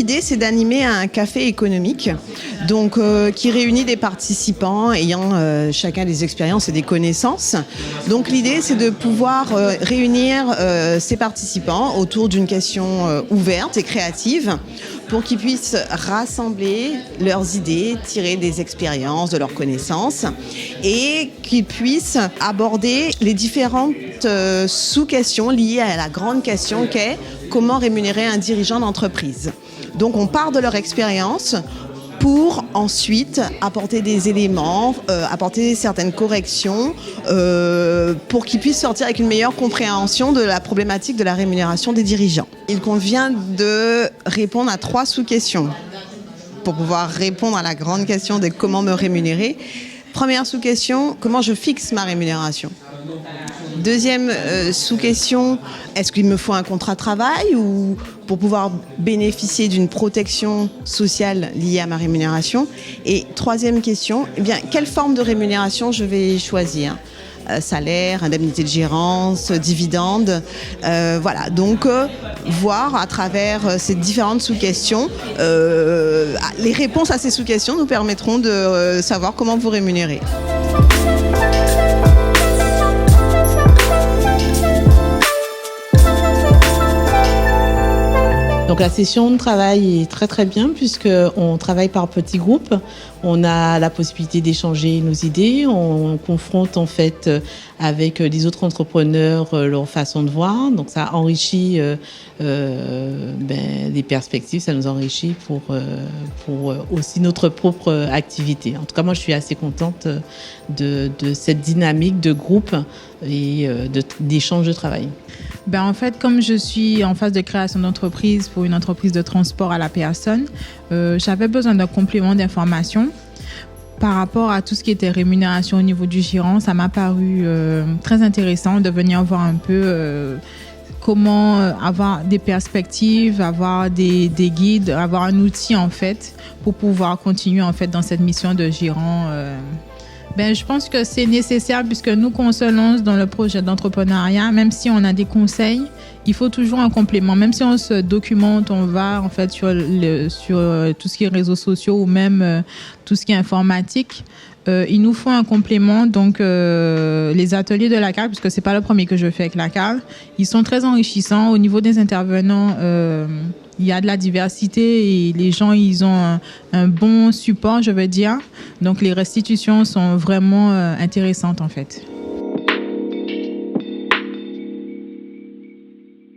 l'idée, c'est d'animer un café économique, donc qui réunit des participants ayant chacun des expériences et des connaissances. Donc l'idée, c'est de pouvoir réunir ces participants autour d'une question ouverte et créative pour qu'ils puissent rassembler leurs idées, tirer des expériences, de leurs connaissances et qu'ils puissent aborder les différentes sous-questions liées à la grande question qu'est comment rémunérer un dirigeant d'entreprise. Donc on part de leur expérience pour ensuite apporter des éléments, apporter certaines corrections pour qu'ils puissent sortir avec une meilleure compréhension de la problématique de la rémunération des dirigeants. Il convient de répondre à 3 sous-questions pour pouvoir répondre à la grande question de comment me rémunérer. Première sous-question, comment je fixe ma rémunération ? Deuxième sous-question, est-ce qu'il me faut un contrat de travail ou pour pouvoir bénéficier d'une protection sociale liée à ma rémunération ? Et troisième question, eh bien, quelle forme de rémunération je vais choisir ? Salaire, indemnité de gérance, dividendes, voilà. Donc, voir à travers ces différentes sous-questions, les réponses à ces sous-questions nous permettront de savoir comment vous rémunérer. Donc la session de travail est très très bien puisqu'on travaille par petits groupes. On a la possibilité d'échanger nos idées, on confronte en fait avec les autres entrepreneurs leur façon de voir. Donc ça enrichit les perspectives, ça nous enrichit pour aussi notre propre activité. En tout cas, moi je suis assez contente de cette dynamique de groupe et d'échange de travail. En fait, comme je suis en phase de création d'entreprise pour une entreprise de transport à la personne, j'avais besoin d'un complément d'information par rapport à tout ce qui était rémunération au niveau du gérant. Ça m'a paru très intéressant de venir voir un peu comment avoir des perspectives, avoir des guides, avoir un outil en fait pour pouvoir continuer en fait dans cette mission de gérant. Je pense que c'est nécessaire puisque nous, qu'on se lance dans le projet d'entrepreneuriat, même si on a des conseils, il faut toujours un complément. Même si on se documente, on va en fait sur tout ce qui est réseaux sociaux ou même tout ce qui est informatique, il nous faut un complément. Donc, les ateliers de la CAL, puisque c'est pas le premier que je fais avec la CAL, ils sont très enrichissants. Au niveau des intervenants, il y a de la diversité et les gens, ils ont un bon support, je veux dire. Donc, les restitutions sont vraiment intéressantes, en fait.